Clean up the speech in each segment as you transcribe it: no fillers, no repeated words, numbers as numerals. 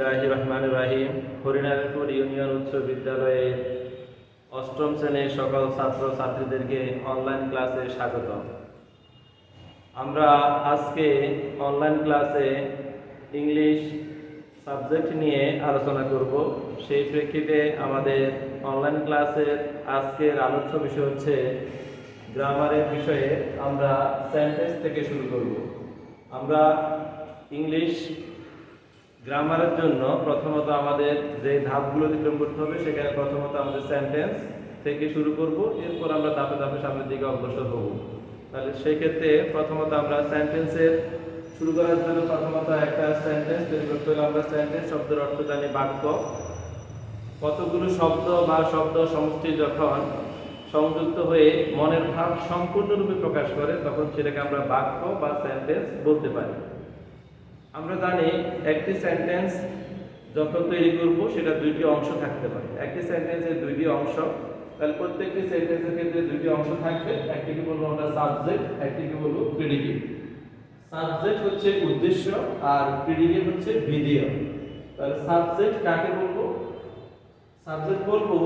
রহিম। Harinarayanpur union উচ্চ বিদ্যালয়ের অষ্টম শ্রেণীর সকল ছাত্র ছাত্রীদেরকে অনলাইন ক্লাসে স্বাগত। আমরা আজকে অনলাইন ক্লাসে ইংলিশ সাবজেক্ট নিয়ে আলোচনা করব। সেই প্রেক্ষিতে আমাদের অনলাইন ক্লাসের আজকের আলোচ্য বিষয় হচ্ছে গ্রামারের বিষয়ে। আমরা সেন্টেন্স থেকে শুরু করব। আমরা ইংলিশ গ্রামারের জন্য প্রথমত আমাদের যে ধাপগুলো অতিক্রম করতে হবে, সেখানে প্রথমত আমাদের সেন্টেন্স থেকে শুরু করব, এরপর আমরা ধাপে ধাপে সামনের দিকে অগ্রসর হব। তাহলে সেক্ষেত্রে প্রথমত আমরা সেন্টেন্সের শুরু করার জন্য প্রথমত একটা সেন্টেন্স তৈরি করতে হলে আমরা সেন্টেন্স শব্দের অর্থ জানি বাক্য। কতগুলো শব্দ বা শব্দ সমষ্টি যখন সংযুক্ত হয়ে মনের ভাব সম্পূর্ণরূপে প্রকাশ করে, তখন সেটাকে আমরা বাক্য বা সেন্টেন্স বলতে পারি। আমরা জানি একটি সেন্টেন্স যখন তৈরি করব সেটা দুইটি অংশ থাকতে পারে। একটি সেন্টেন্সের দুইটি অংশ, তাহলে প্রত্যেকটি সেন্টেন্সের ক্ষেত্রে দুইটি অংশ থাকবে। একটিকে বলবো আমরা সাবজেক্ট, একটিকে বলবো প্রেডিকেট। সাবজেক্ট হচ্ছে উদ্দেশ্য আর প্রেডিকেট হচ্ছে ভিডিও। তাহলে সাবজেক্ট কাকে বলবো? সাবজেক্ট বলবো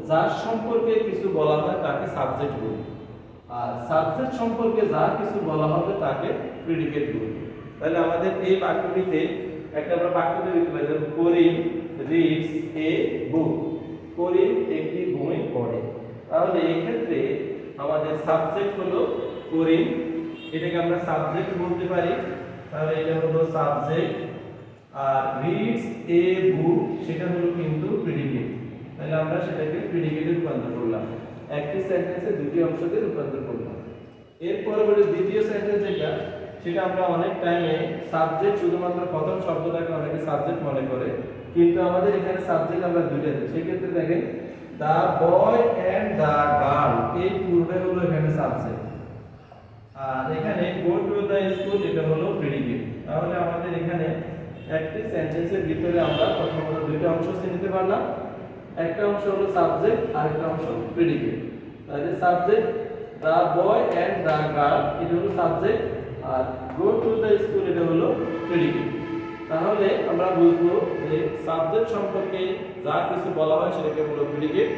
যার সম্পর্কে কিছু বলা হয় তাকে সাবজেক্ট বলবো, আর সাবজেক্ট সম্পর্কে যা কিছু বলা হবে তাকে প্রেডিকেট বলবো। তাহলে আমাদের এই বাক্যটিতে একটা আমরা বাক্য তৈরি করতে পারি, যেমন করিম রিডস এ বুক। করিম একটি বই পড়ে। তাহলে এই ক্ষেত্রে আমাদের সাবজেক্ট হলো করিম, এটাকে আমরা সাবজেক্ট বলতে পারি। তাহলে এটা হলো সাবজেক্ট, আর রিডস এ বুক সেটা হলো কিন্তু প্রেডিকেট। তাহলে আমরা সেটাকে প্রেডিকেটে রূপান্তর করলাম, একটি সেন্টেন্সে দুটি অংশকে রূপান্তর করলাম। এর পরবর্তী দ্বিতীয় সেন্টেন্স যেটা, সেটা আমরা অনেক টাইমে সাবজেক্ট শুধুমাত্র প্রথম শব্দটাকে অনেকে সাবজেক্ট মনে করে, কিন্তু আমাদের এখানে সাবজেক্ট আমরা দুইটা দিই। সেক্ষেত্রে দেখেন দা বয় এন্ড দা গার্ল, এই পুরোটা হলো এখানে সাবজেক্ট, আর এখানে গো টু দা স্কুল এটা হলো প্রেডিকেট। তাহলে আমাদের এখানে একটি সেন্টেন্সের ভিতরে আমরা প্রথমত দুইটা অংশ চিনতে পারলাম। একটা অংশ হলো সাবজেক্ট আর একটা অংশ প্রেডিকেট। তাহলে subject the boy and the girl এটা হলো সাবজেক্ট, আর গো টু দ্য স্কুল এটা হলো প্রেডিকেট। তাহলে আমরা বুঝবো যে সাবজেক্ট সম্পর্কে যা কিছু বলা হয় সেটাকে হলো প্রেডিকেট,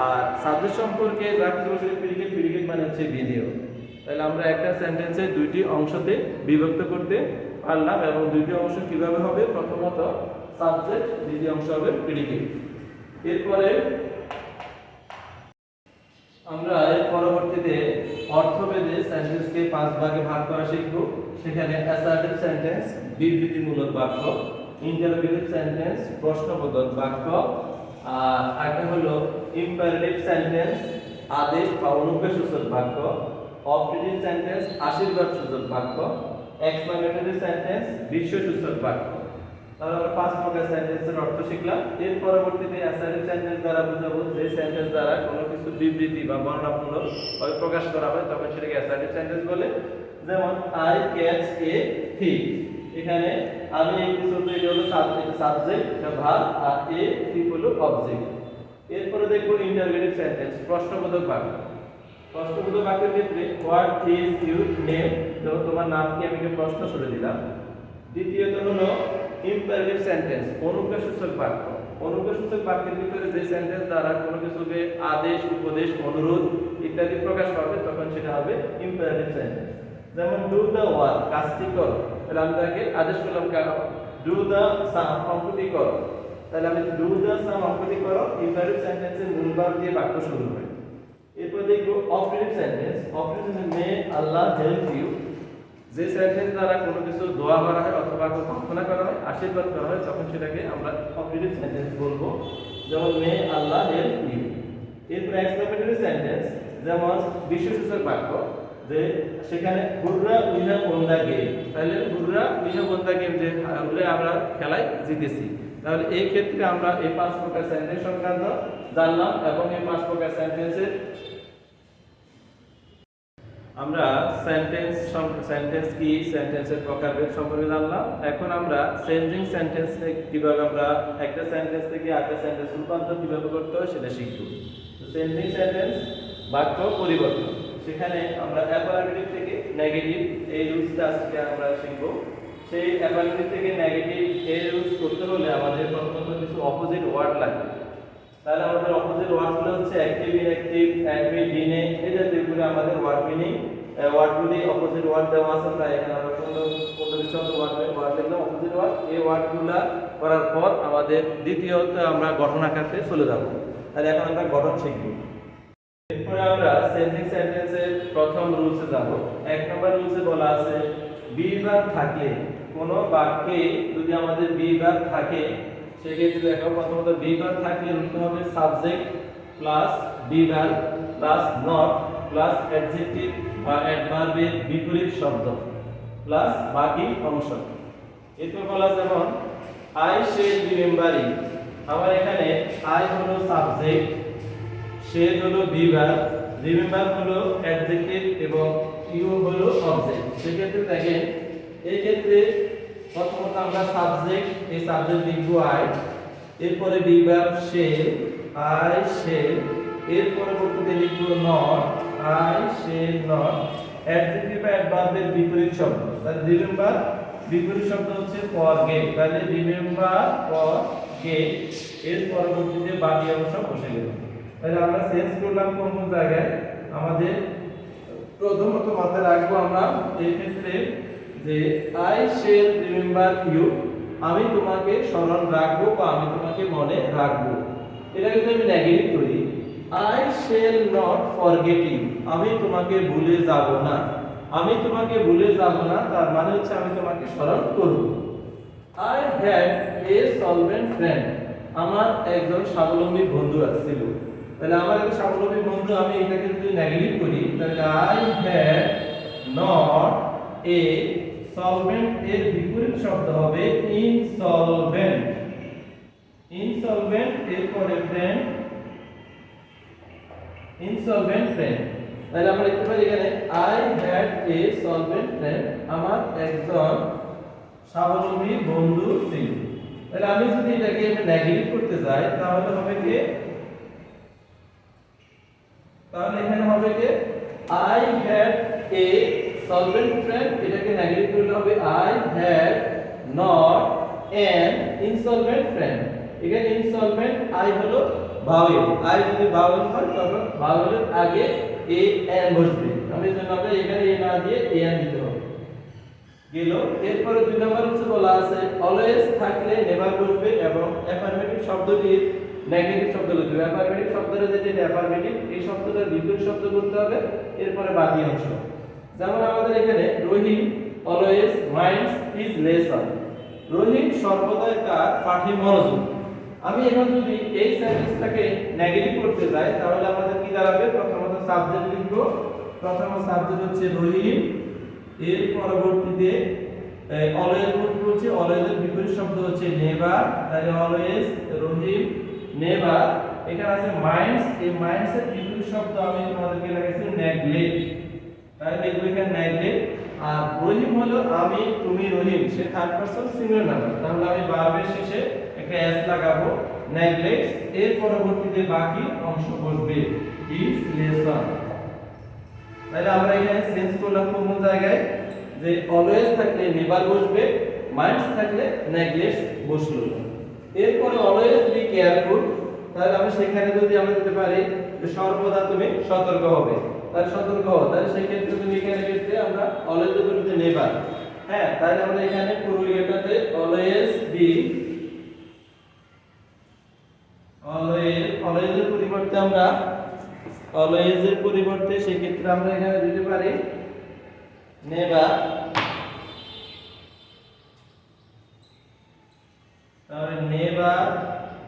আর সাবজেক্ট সম্পর্কে যা কিছু বলা হয় প্রেডিকেট। প্রেডিকেট মানে হচ্ছে ভিডিও। তাহলে আমরা একটা সেন্টেন্সে দুইটি অংশতে বিভক্ত করতে পারলাম, এবং দুইটি অংশ কিভাবে হবে? প্রথমত সাবজেক্ট, দ্বিতীয় অংশ হবে প্রেডিকেট। এরপরে আমরা এর পরবর্তীতে অর্থভেদে সেন্টেন্সকে 5 ভাগে ভাগ করা শিখব। সেখানে অ্যাসার্টিভ সেন্টেন্স বিবৃতিমূলক বাক্য, ইন্টারোগেটিভ সেন্টেন্স প্রশ্নবোধক বাক্য, আর একটা হলো ইম্পারেটিভ সেন্টেন্স আদেশ বা অনুজ্ঞাসূচক বাক্য, অপারেটিভ সেন্টেন্স আশীর্বাদসূচক বাক্য, এক্সক্লেমেটরি সেন্টেন্স বিস্ময়সূচক বাক্য। তাহলে আমরা 5 প্রকার সেন্টেন্সের অর্থ শিখলাম। এর পরবর্তীতে অ্যাসার্টিভ সেন্টেন্স দ্বারা বোঝাবো যে সেন্টেন্স দ্বারা কোনো কিছু বিবৃতি বা বর্ণনামূলক ভাবে প্রকাশ করা হয়, তখন সেটাকে অ্যাসার্টিভ সেন্টেন্স বলে। যেমন আই ক্যাচ এ থিং, এখানে আমি এই কিছু, এটা হলো সাবজেক্ট, এটা ভার্ব, আর এ থিং হলো অবজেক্ট। এরপরে দেখব ইন্টারোগেটিভ সেন্টেন্স প্রশ্নবোধক বাক্য। প্রশ্নবোধক বাক্যের ক্ষেত্রে হোয়াট ইজ ইউর নেম, তো তোমার নাম কি, আমি একটা প্রশ্ন ছুড়ে দিলাম। দ্বিতীয়ত হলো ইম্পারেটিভ সেন্টেন্স অনুজ্ঞাসূচক বাক্য। অনুজ্ঞাসূচক বাক্যের ভিতরে যে সেন্টেন্স দ্বারা কোনো কিছুকে আদেশ, উপদেশ, অনুরোধ ইত্যাদি প্রকাশ পাবে, তখন সেটা হবে ইম্পারেটিভ সেন্টেন্স। যেমন ডু দ্য ওয়ার্ক, কাজটি করো। তাহলে আমি তাকে আদেশ করলাম ডু দ্য সাম, অঙ্কটি করো। তাহলে আমি ডু দ্য সাম, অঙ্কটি করো, ইম্পারেটিভ সেন্টেন্সের মূল ভাব দিয়ে বাক্য শুরু হয়। এরপর দেখব operative sentence. Operative sentence may Allah help you, যে সেন্টেন্স দ্বারা কোনো কিছু দোয়া করা হয় অথবা প্রার্থনা করা হয়, আশীর্বাদ করা হয়, তখন সেটাকে আমরা অপারেটিভ সেন্টেন্স বলবো। যেমন মে আল্লাহ হেল্প ইউ। এরপর এক্সক্লেমেটরি সেন্টেন্স, যেমন বিস্ময়সূচক বাক্য, যে সেখানে hurrah we have won the game. তাহলে hurrah we have won the game, যে আমরা খেলায় জিতেছি। তাহলে এই ক্ষেত্রে আমরা এই 5 প্রকার সেন্টেন্স সংক্রান্ত জানলাম, এবং এই 5 প্রকার সেন্টেন্সের আমরা সেন্টেন্স কি, সেন্টেন্সের প্রকারভেদ সম্পর্কে জানলাম। এখন আমরা চেঞ্জিং সেন্টেন্স কিভাবে আমরা একটা সেন্টেন্স থেকে আরেকটা সেন্টেন্স রূপান্তর কিভাবে করতে হয় সেটা শিখব। চেঞ্জিং সেন্টেন্স বাক্য পরিবর্তন, সেখানে আমরা অ্যাফার্মেটিভ থেকে নেগেটিভ এই রুলসটা আজকে আমরা শিখব। সেই অ্যাফার্মেটিভ থেকে নেগেটিভ এই রুলস করতে হলে আমাদের ওয়ার্ড লাগবে। তাহলে আমাদের অপোজিট ওয়ার্ডগুলো হচ্ছে অ্যাক্টিভ, ইনঅ্যাক্টিভ, অ্যাডমিট, ডিনে, এই জাতীয় করে আমাদের ওয়ার্ড মিনিং ওয়ার্ডগুলি অপোজিট ওয়ার্ড দেওয়া আছে। তাই এখানে আমরা কোনো শব্দ ওয়ার্ড লিখলাম অপোজিট ওয়ার্ড। এই ওয়ার্ডগুলা করার পর আমাদের দ্বিতীয়ত আমরা গঠন আকারে চলে যাব। তাহলে এখন আমরা গঠন শিখব। এরপরে আমরা সেন্টেন্স সেন্টেন্সের প্রথম রুলসে যাব। এক নম্বর রুলসে বলা আছে বি ভার্ব থাকলে, কোন বাক্যে যদি আমাদের বি ভার্ব থাকে সেক্ষেত্রে দেখো প্রথমত বি ভার্ব থাকলে লিখতে হবে subject plus be verb plus not plus adjective বা অ্যাডভার্বের বিপরীত শব্দ প্লাস বাকি অংশ। এরপর বলা যেমন আই শেল রিমেম্বার ইট। আমার এখানে আই হলো সাবজেক্ট, শেল হলো বি ভার্ব, রিমেম্বার হলো অ্যাডজেক্টিভ এবং ইউ হলো অবজেক্ট। সেক্ষেত্রে দেখেন এই ক্ষেত্রে প্রথমত আমরা সাবজেক্ট, এই সাবজেক্ট লিখবো আই, এরপরে be verb shall, I shall, এর পরবর্তীতে লিখবো not, I shall not, adjective বা অ্যাডভার্বের বিপরীত শব্দ। তাহলে রিমেম্বার বিপরীত শব্দ হচ্ছে ফরগেট, তাহলে রিমেম্বার ফরগেট, এর পরবর্তীতে বাকি অংশ বসে গেল। তাহলে আমরা চেঞ্জ করলাম কোন কোন জায়গায়। আমাদের প্রথমত মাথায় রাখবো আমরা এই ক্ষেত্রে যে আই শেল রিমেম্বার ইউ, আমি তোমাকে স্মরণ রাখবো বা আমি তোমাকে মনে রাখবো। এটা যদি আমি নেগেটিভ করি I shall not forget you, আমি তোমাকে ভুলে যাব না, আমি তোমাকে ভুলে যাব না, তার মানে হচ্ছে আমি তোমাকে স্মরণ করব। I had a solvent friend, আমার একজন স্বাবলম্বী বন্ধু ছিল। তাহলে আমার একজন স্বাবলম্বী বন্ধু, আমি এটাকে যদি নেগেটিভ করি তাহলে I had not a solvent, এর বিপরীত শব্দ হবে ইনসলভেন্ট। ইনসলভেন্ট এর পরে ফ্রেন্ড, ইনসলভেন্ট ফ্রেন্ড। তাহলে আমরা লিখতে পারি এখানে I had a solvent friend, আমার একজন স্বাবলম্বী বন্ধু ছিল। তাহলে আমি যদি এটাকে নেগেটিভ করতে যাই তাহলে হবে কি, তাহলে এখানে হবে কি I had a solvent friend, এটাকে নেগেটিভ করলে হবে I had not an insolvent friend. এখানে ইনসলভেন্ট আই হলো ভাওয়েল, আই যদি ভাওয়েল হয় তখন ভাওয়েলের আগে এ এন বসবে। আমি জন্য আমরা এখানে এ না দিয়ে এ এন দিতে হবে গেল। এরপরে দুই নম্বর হচ্ছে বলা আছে অলওয়েজ থাকলে নেভার বসবে এবং অ্যাফার্মেটিভ শব্দটির নেগেটিভ শব্দ লিখবে। অ্যাফার্মেটিভ শব্দটা যেটা অ্যাফার্মেটিভ, এই শব্দটার বিপরীত শব্দ করতে হবে, এরপরে বাকি অংশ। যেমন আমাদের এখানে রহিম অলওয়েজ মাইন্ডস হিজ লেসন, রহিম সর্বদাই তার পাঠে মনোযোগ। আমি এখন যদি এই সেন্টেন্সটাকে নেগেটিভ করতে যাই তাহলে আমাদের কি দাঁড়াবে, প্রথমত সাবজেক্ট লিখব, প্রথম সাবজেক্ট হচ্ছে রহিম, এর পরবর্তীতে অলওয়েজ বলছি, অলওয়েজের বিপরীত শব্দ হচ্ছে নেভার, তাহলে অলওয়েজ রহিম নেভার। এখানে আছে মাইন্ডস, এই মাইন্ডস এর বিপরীত শব্দ আমি তোমাদেরকে লাগাইছি নেগলেক্ট, তাহলে লিখব এখানে নেগলেক্ট। আর রহিম হলো আমি, তুমি, রহিম, সে থার্ড পারসন সিঙ্গুলার নাম্বার, তাহলে আমি ভার্বের শেষে একটা এস লাগাবো নেগলেক্টস, এর পরবর্তীতে বাকি অংশ বসবে ইজ লেসন। তাহলে আমরা এখানে চেঞ্জ করলাম কোন জায়গায়, যে অলওয়েজ থাকলে নেভার বসবে, মাইন্ডস থাকলে নেগলেক্টস বসলো। এরপরে অলওয়েজ বি কেয়ারফুল, তাহলে আমি সেখানে যদি আমরা দিতে পারি যে সর্বদা তুমি সতর্ক হবে, তাহলে সতর্ক হও, তাহলে সেই ক্ষেত্রে তুমি এখানে ক্ষেত্রে আমরা অলওয়েজ এর পরিবর্তে নেভার, হ্যাঁ, তাহলে আমরা এখানে পুরো এটাতে অলওয়েজ বি, অলওয়েজ এর পরিবর্তে আমরা অলওয়েজ এর পরিবর্তে সেই ক্ষেত্রে আমরা এখানে দিতে পারি নেভার। তাহলে নেভার,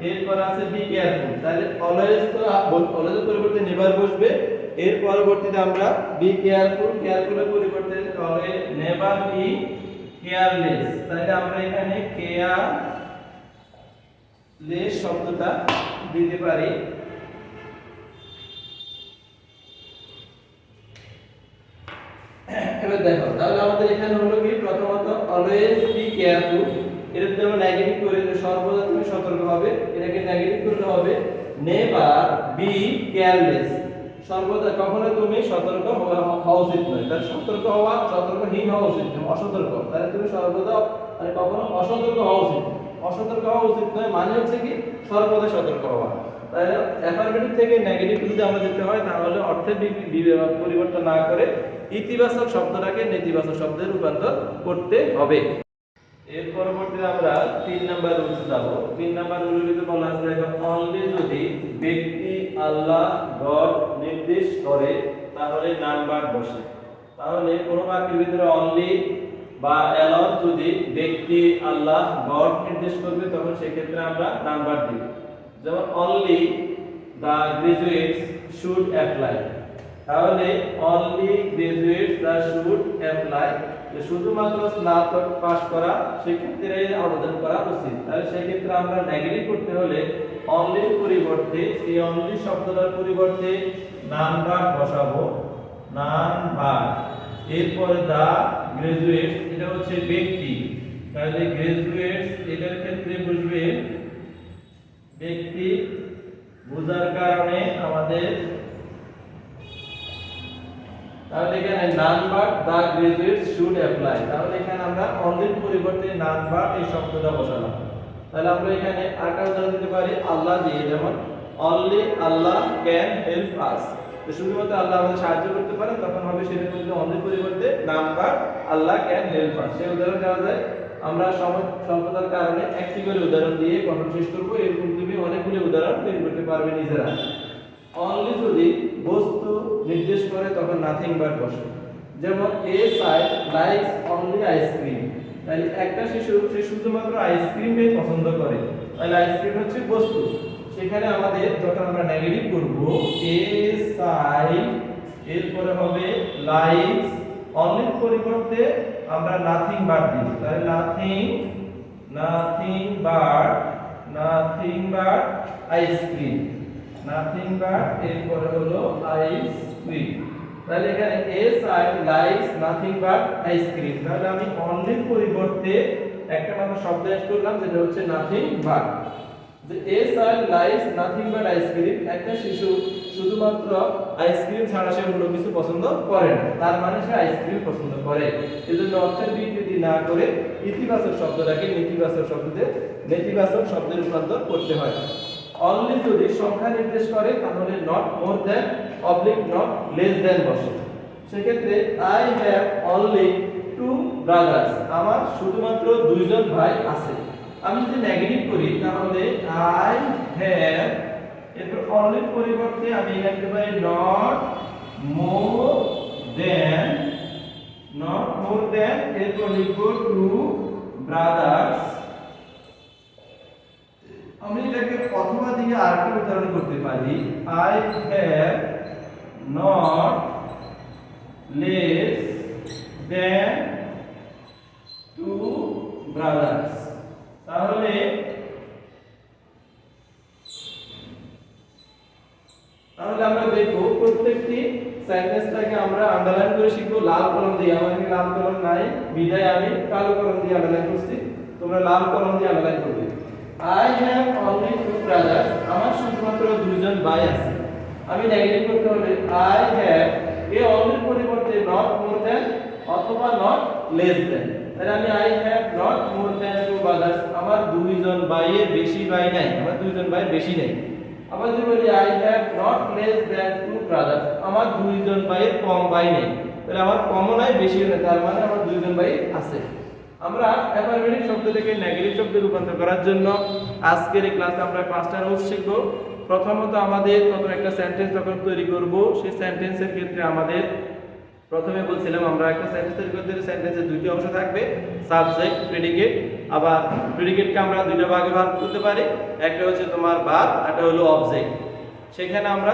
এরপর আছে বি কেয়ারফুল, তাহলে অলওয়েজ তো অলওয়েজ এর পরিবর্তে নেভার বসবে, এর পরবর্তীতে আমরা বি কেয়ারফুল, কেয়ারফুলের পরিবর্তে তাহলে নেভার বি কেয়ারলেস, তাহলে আমরা এখানে কেয়ারলেস শব্দটা দিতে পারি। এবার দেখো তাহলে আমাদের এখানে হলো কি, প্রথমত অলওয়েজ বি কেয়ারফুল, এটা যদি আমরা নেগেটিভ করি যে সর্বদা তুমি সতর্ক হবে, এটাকে নেগেটিভ করতে হবে নেভার বি কেয়ারলেস, সর্বদা কখনো তুমি সতর্ক হওয়া উচিত নয়, তাহলে সতর্ক হওয়া, সতর্কহীন হওয়া উচিত নয়, অসতর্ক, তাহলে তুমি সর্বদা মানে কখনো অসতর্ক হওয়া উচিত। অসতর্ক হওয়া উচিত নয়, মানে হচ্ছে কি সর্বদা সতর্ক হওয়া। তাহলে অ্যাফার্মেটিভ থেকে নেগেটিভ যদি আমরা যেতে হয় তাহলে অর্থের পরিবর্তন না করে ইতিবাচক শব্দটাকে নেতিবাচক শব্দে রূপান্তর করতে হবে। এর পরবর্তীতে আমরা 3 নাম্বার রুলসে যাব। 3 নাম্বার রুলটিতে বলা আছে দেখো, অনলি যদি ব্যক্তি আল্লাহ গড নির্দেশ করে তাহলে নাম্বার বসে। তাহলে কোনো বাক্যের ভিতরে অনলি বা অ্যালন যদি ব্যক্তি আল্লাহ গড নির্দেশ করবে তখন সেই ক্ষেত্রে আমরা নাম্বার দিব। যেমন only the graduates should apply, তাহলে only graduates the should apply, শুধুমাত্র স্নাতক পাস করা সেক্ষেত্রে আবেদন করা উচিত। তাহলে সেই ক্ষেত্রে আমরা নেগেটিভ করতে হলে অনলির পরিবর্তে এই অনলি শব্দটার পরিবর্তে নাম্বার বসাবো, নাম্বার। এরপরে দা গ্রাজুয়েটস, এটা হচ্ছে ব্যক্তি, তাহলে গ্রাজুয়েটস এটার ক্ষেত্রে বসবে ব্যক্তি, বোঝার কারণে আমাদের তাহলে এখানে number the graduates should apply, তাহলে এখানে আমরা অনলির পরিবর্তে নাম্বার এই শব্দটা বসালাম। তাহলে আমরা এখানে আরেকটা উদাহরণ দিতে পারি আল্লাহ দিয়ে, যেমন only Allah can help us, তো শুধুমাত্র আল্লাহ আমাদের সাহায্য করতে পারেন, তখন হবে সেটার মধ্যে অনলির পরিবর্তে number Allah can help us. সেই উদাহরণ দেওয়া যায়। আমরা স্বল্পতার কারণে একটি করে উদাহরণ দিয়ে কথা শেষ করব, এরকম তুমি অনেকগুলো উদাহরণ তৈরি করতে পারবে নিজেরা। অনলি যদি বস্তু নির্দেশ করে তখন নাথিং বাট বসে, যেমন a child likes only ice cream, তাহলে একটা শিশু সে শুধুমাত্র আইসক্রিমই পছন্দ করে, তাহলে আইসক্রিম হচ্ছে বস্তু। সেখানে আমাদের যখন আমরা নেগেটিভ করব এ চাইল্ড, এরপরে হবে লাইকস, অনলির পরিবর্তে আমরা নাথিং বাট দিই, তাহলে nothing but ice cream, nothing but এরপরে হলো আইসক্রিম। তাহলে এখানে a child likes nothing but ice cream, তাহলে আমি অনলির পরিবর্তে একটা মাত্র শব্দ অ্যাড করলাম যেটা হচ্ছে নাথিং বাট। যে a child likes nothing but ice cream, একটা শিশু শুধুমাত্র আইসক্রিম ছাড়া সে অন্য কিছু পছন্দ করে না, তার মানে সে আইসক্রিম পছন্দ করে। এজন্য অর্থের বিকৃতি না করে ইতিবাচক শব্দটাকে নেতিবাচক শব্দে রূপান্তর করতে হয়। অনলি যদি সংখ্যা নির্দেশ করে তাহলে not more than oblique not less than বসে। সেক্ষেত্রে আই হ্যাভ অনলি 2 ব্রাদার্স, আমার শুধুমাত্র 2 জন ভাই আছে। আমি যদি নেগেটিভ করি তাহলে আই হ্যাভ, এরপর অনলির পরিবর্তে আমি লিখতে পারি নট মোর দ্যান, এরপর লিখব 2 ব্রাদার্স। আমি এটাকে অথবা দিয়ে আরেকটা উদাহরণ করতে পারি, I have not less than 2 brothers. তাহলে আমরা দেখব প্রত্যেকটি সেন্টেন্সটাকে আমরা আন্ডারলাইন করে শিখব লাল কলম দিয়ে। আমার এখানে লাল কলম নাই বিধায় আমি কালো কলম দিয়ে আন্ডারলাইন করছি, তোমরা লাল কলম দিয়ে আন্ডারলাইন করবে। I have only 2 brothers, আমার শুধুমাত্র 2 জন ভাই আছে। আমি নেগেটিভ করতে হলে I have এই অনলির পরিবর্তে not more than অথবা not less than, তাহলে আমি I have not more than 2 brothers, আমার 2 জন ভাইয়ের বেশি ভাই নাই, আমার 2 জন ভাইয়ের বেশি নাই। আবার যদি বলি I have not less than 2 brothers, আমার 2 জন ভাইয়ের কম ভাই নেই, তাহলে আমার কমও নাই বেশিও নাই, তার মানে আমার 2 জন ভাই আছে। আমরা অ্যাফার্মেটিভ শব্দ থেকে নেগেটিভ শব্দে রূপান্তর করার জন্য আজকের এই ক্লাসে আমরা 5টা রুলস শিখব। প্রথমত আমাদের নতুন একটা সেন্টেন্স যখন তৈরি করব সেই সেন্টেন্সের ক্ষেত্রে আমাদের প্রথমে বলছিলাম আমরা একটা সেন্টেন্স তৈরি করতে হলে সেন্টেন্সের 2টি অংশ থাকবে, সাবজেক্ট, প্রেডিকেট। আবার প্রেডিকেটকে আমরা 2টা ভাগে ভাগ করতে পারি, একটা হচ্ছে তোমার ভার্ব, একটা হলো অবজেক্ট। সেখানে আমরা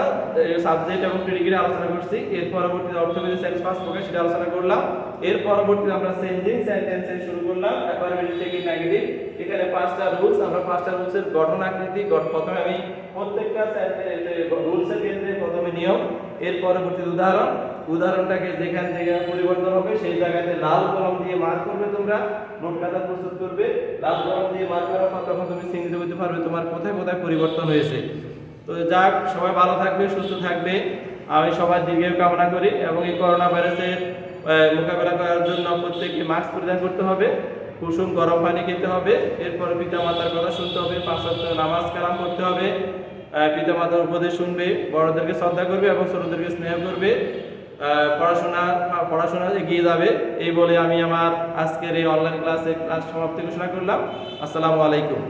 সাবজেক্ট এবং প্রেডিকেট আলোচনা করছি। এর পরবর্তীতে অর্থবোধক সেন্টেন্স 5 প্রকার সেটা আলোচনা করলাম। এর পরবর্তীতে আমরা চেঞ্জিং সেন্টেন্সে শুরু করলাম অ্যাফার্মেটিভ থেকে নেগেটিভ। এখানে 5টা রুলস, আমরা 5টা রুলসের গঠন আকৃতি, প্রথমে আমি প্রত্যেকটা রুলসের ক্ষেত্রে প্রথমে নিয়ম, এর পরবর্তীতে উদাহরণটাকে যেখান থেকে পরিবর্তন হবে সেই জায়গাতে লাল কলম দিয়ে মার্ক করবে, তোমরা নোট খাতা প্রস্তুত করবে। লাল কলম দিয়ে মার্ক করার পর তখন তুমি চিহ্নিত করতে পারবে তোমার কোথায় কোথায় পরিবর্তন হয়েছে। তো যাক, সবাই ভালো থাকবে, সুস্থ থাকবে, আমি সবার দীর্ঘায়ু কামনা করি এবং এই করোনা ভাইরাসের মোকাবেলা করার জন্য প্রত্যেককে মাস্ক পরিধান করতে হবে। কুসুম গরম পানি খেতে হবে, এরপর পিতা মাতার কথা শুনতে হবে, 5 ওয়াক্ত নামাজ কালাম করতে হবে, পিতা মাতার উপদেশ শুনবে, বড়দেরকে শ্রদ্ধা করবে এবং ছোটদেরকে স্নেহ করবে, পড়াশোনা এগিয়ে যাবে। এই বলে আমি আমার আজকের এই অনলাইন ক্লাস সমাপ্তি ঘোষণা করলাম। আসসালামু আলাইকুম।